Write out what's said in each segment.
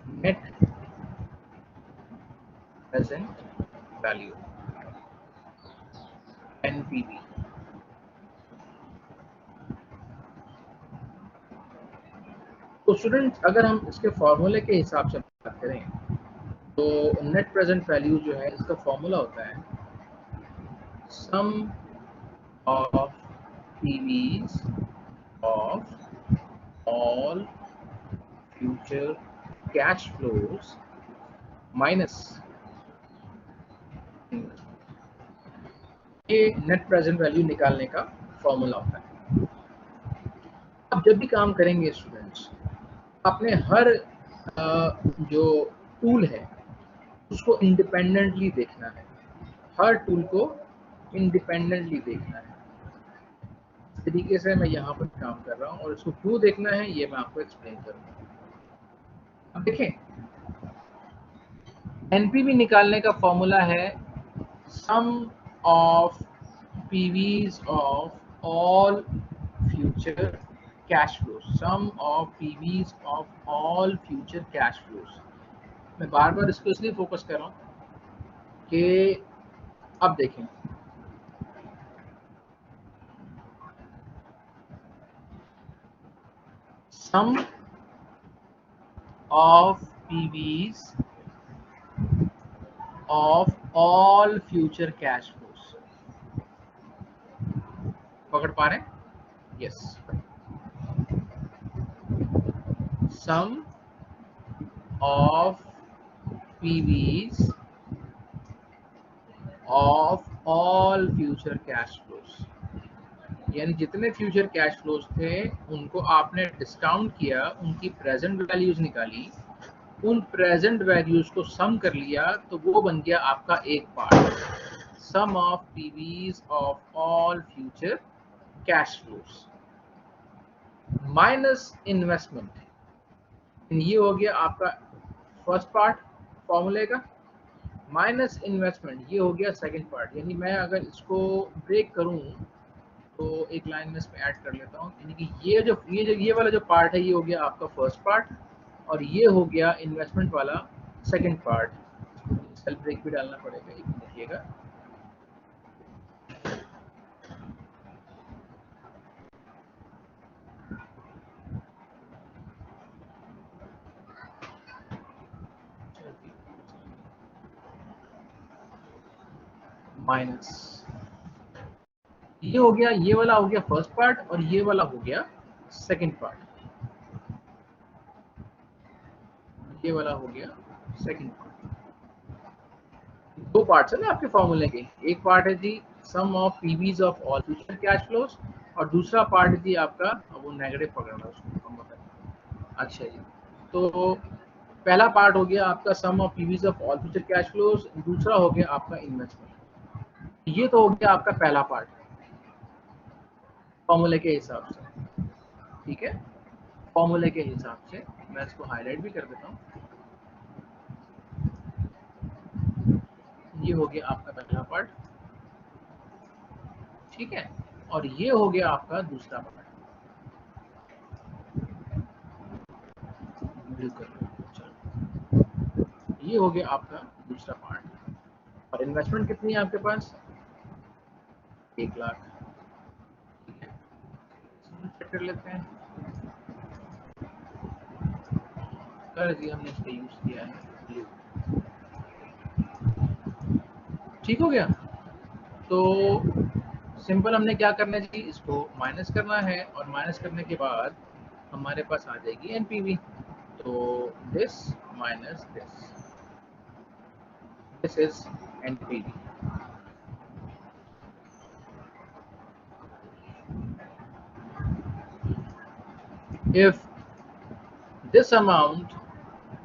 Net present value NPV. तो student अगर हम इसके फॉर्मूले के हिसाब से बात करें तो नेट प्रेजेंट वैल्यू जो है इसका फॉर्मूला होता है sum of PVs of all future cash flows minus ये नेट प्रेजेंट वैल्यू निकालने का फॉर्मूला होता है। अब जब भी काम करेंगे स्टूडेंट्स, आपने हर जो टूल है उसको इंडिपेंडेंटली देखना है, हर टूल को इंडिपेंडेंटली देखना है। इस तरीके से मैं यहाँ पर काम कर रहा हूँ और इसको क्यों देखना है ये मैं आपको एक्सप्लेन करूँगा। अब देखें, एनपीवी निकालने का फॉर्मूला है sum of PVs of all future cash flows, sum of PVs of all future cash flows. मैं बार बार इसको इसलिए फोकस कर रहा हूँ कि अब देखें, sum of PVs of all future cash flows, पकड़ पा रहे हैं? Yes, sum of PVs of all future cash flows, यानी जितने फ्यूचर कैश फ्लोज थे उनको आपने डिस्काउंट किया, उनकी प्रेजेंट वैल्यूज निकाली, उन प्रेजेंट वैल्यूज को सम कर लिया तो वो बन गया आपका एक part, sum of PVs of all future cash flows minus investment. ये हो गया आपका फर्स्ट पार्ट फॉर्मूले का, माइनस इन्वेस्टमेंट ये हो गया सेकंड पार्ट। यानी मैं अगर इसको ब्रेक करूं तो एक लाइन में इसमें ऐड कर लेता हूं, यानी कि ये वाला जो पार्ट है ये हो गया आपका फर्स्ट पार्ट और ये हो गया इन्वेस्टमेंट वाला सेकंड पार्ट। सेल ब्रेक भी डालना पड़ेगा, एक मिनट देखिएगा। माइनस ये हो गया, ये वाला हो गया फर्स्ट पार्ट और ये वाला हो गया सेकंड पार्ट, ये वाला हो गया सेकंड पार्ट। दो पार्ट्स है ना आपके फॉर्मूले के, एक पार्ट है जी sum of PVs of all future cash flows और दूसरा पार्ट है जी आपका वो नेगेटिव पकड़ना उसको। अच्छा जी, तो पहला पार्ट हो गया आपका sum of PVs of all future cash flows, दूसरा हो गया आपका इन्वेस्टमेंट। ये तो हो गया आपका पहला पार्ट फॉर्मूले के हिसाब से, ठीक है। फॉर्मूले के हिसाब से मैं इसको हाईलाइट भी कर देता हूँ। ये हो गया आपका पहला पार्ट, ठीक है, और ये हो गया आपका दूसरा पार्ट। ये हो गया आपका दूसरा पार्ट और इन्वेस्टमेंट कितनी है आपके पास? 1 लाख। चेक कर लेते हैं, कर जी हमने इसका यूज किया है, ठीक हो गया। तो सिंपल हमने क्या करना है जी, इसको माइनस करना है और माइनस करने के बाद हमारे पास आ जाएगी एनपीवी। तो this minus this is NPV. If this amount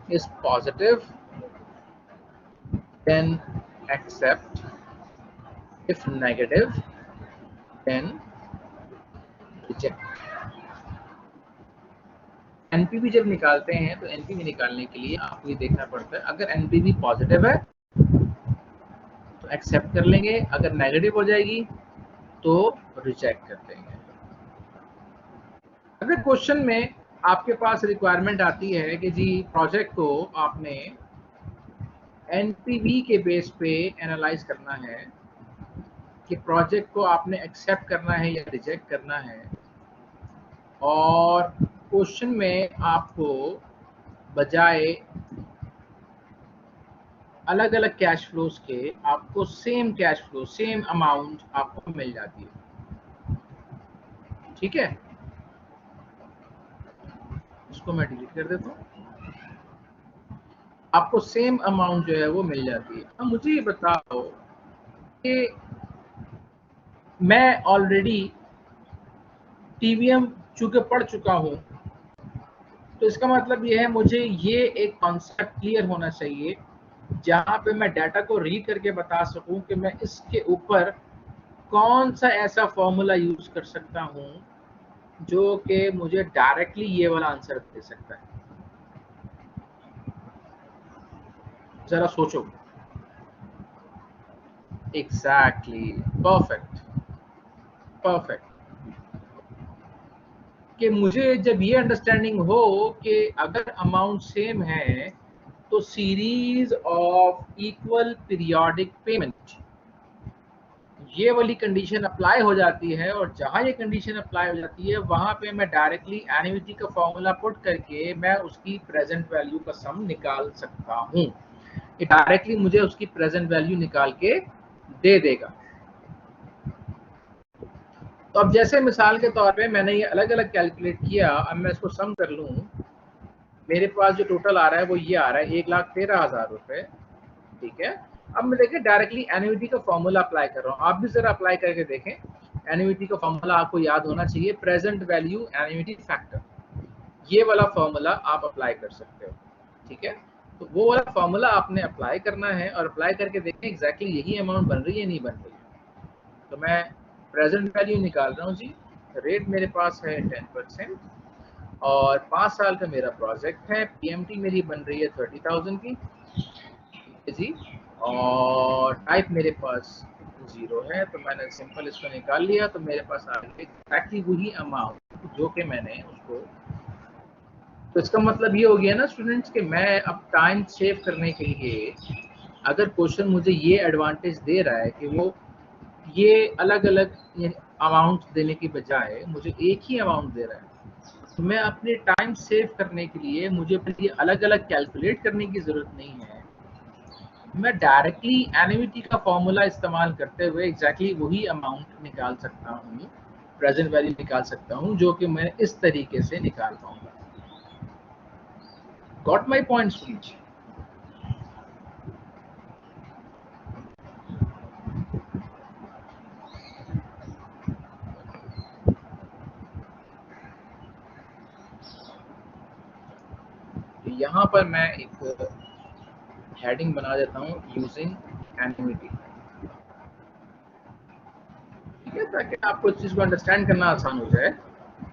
is positive, then accept. If negative, then reject. NPV जब निकालते हैं तो एनपीवी निकालने के लिए आपको ये देखना पड़ता है, अगर एनपीवी पॉजिटिव है तो एक्सेप्ट कर लेंगे, अगर नेगेटिव हो जाएगी तो रिजेक्ट कर देंगे। अगर क्वेश्चन में आपके पास रिक्वायरमेंट आती है कि जी प्रोजेक्ट को आपने एनपीवी के बेस पे एनालाइज करना है कि प्रोजेक्ट को आपने एक्सेप्ट करना है या रिजेक्ट करना है, और क्वेश्चन में आपको बजाय अलग अलग कैश फ्लोज के आपको same cash flow, same amount आपको मिल जाती है। ठीक है, इसको मैं डिलीट कर देता हूँ। आपको सेम अमाउंट जो है वो मिल जाती है। अब मुझे ये बताओ कि मैं ऑलरेडी टीवीएम चूंकि पढ़ चुका हूँ, तो इसका मतलब ये है मुझे ये एक कॉन्सेप्ट क्लियर होना चाहिए जहाँ पे मैं डाटा को रीड करके बता सकूं कि मैं इसके ऊपर कौन सा ऐसा फॉर्मूला यूज कर सकता हूँ जो कि मुझे डायरेक्टली ये वाला आंसर दे सकता है। जरा सोचो। Exactly, perfect perfect. कि मुझे जब ये अंडरस्टैंडिंग हो कि अगर अमाउंट सेम है तो series of equal periodic payment, ये वाली कंडीशन अप्लाई हो जाती है, और जहां ये कंडीशन अप्लाई हो जाती है वहां पे मैं डायरेक्टली एन्युटी का फॉर्मूला पुट करके मैं उसकी प्रेजेंट वैल्यू का सम निकाल सकता हूँ। ये डायरेक्टली मुझे उसकी प्रेजेंट वैल्यू निकाल के दे देगा। तो अब जैसे मिसाल के तौर पे मैंने ये अलग अलग कैलकुलेट किया, अब मैं इसको सम कर लूँ, मेरे पास जो टोटल आ रहा है वो ये आ रहा है 1,13,000 रुपए। ठीक है, अब मैं देखिए डायरेक्टली एन्युटी का फॉर्मूला अप्लाई कर रहा हूँ, आप भी जरा अप्लाई करके देखें। एन्युटी का फॉर्मूला आपको याद होना चाहिए, प्रेजेंट वैल्यू एन्युटी फैक्टर, ये वाला फॉर्मूला आप अप्लाई कर सकते हो। ठीक है, तो वो वाला फॉर्मूला आपने अप्लाई करना है और अप्लाई करके देखें एग्जैक्टली यही अमाउंट बन रही है नहीं बन रही है। तो मैं प्रेजेंट वैल्यू निकाल रहा हूँ जी, रेट मेरे पास है 10% और 5 साल का मेरा प्रोजेक्ट है, पीएमटी मेरी बन रही है 30,000 की जी, और टाइप मेरे पास 0 है, तो मैंने सिंपल इसको निकाल लिया, तो मेरे पास आ गई एक्चुअली वही अमाउंट जो कि मैंने उसको। तो इसका मतलब ये हो गया ना स्टूडेंट्स कि मैं अब टाइम सेव करने के लिए, अगर क्वेश्चन मुझे ये एडवांटेज दे रहा है कि वो ये अलग अलग अमाउंट देने की बजाय मुझे एक ही अमाउंट दे रहा है, तो मैं अपने टाइम सेव करने के लिए मुझे ये अलग अलग कैलकुलेट करने की जरूरत नहीं है। मैं डायरेक्टली एन्युटी का फॉर्मूला इस्तेमाल करते हुए एग्जैक्टली वही अमाउंट निकाल सकता हूँ, प्रेजेंट वैल्यू निकाल सकता हूँ, जो कि मैं इस तरीके से निकाल पाऊंगा। Got my point students? यहाँ पर मैं एक हेडिंग बना देता हूँ, यूजिंग एन्युटी। ठीक है, ताकि आपको इस चीज को अंडरस्टैंड करना आसान हो जाए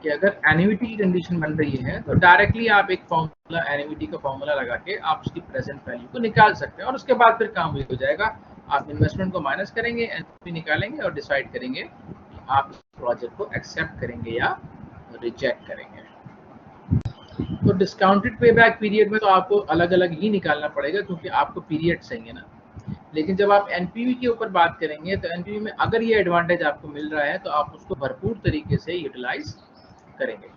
कि अगर एन्युटी की कंडीशन बन रही है तो डायरेक्टली आप एक फॉर्मूला, एन्युटी का फॉर्मूला लगा के आप उसकी प्रेजेंट वैल्यू को निकाल सकते हैं, और उसके बाद फिर काम हो जाएगा। आप इन्वेस्टमेंट को माइनस करेंगे, एनपी निकालेंगे और डिसाइड करेंगे कि आप इस प्रोजेक्ट को एक्सेप्ट करेंगे या रिजेक्ट करेंगे। तो डिस्काउंटेड पे बैक पीरियड में तो आपको अलग अलग ही निकालना पड़ेगा, क्योंकि आपको पीरियड चाहिए ना। लेकिन जब आप एनपीवी के ऊपर बात करेंगे तो एनपीवी में अगर ये एडवांटेज आपको मिल रहा है तो आप उसको भरपूर तरीके से यूटिलाइज करेंगे।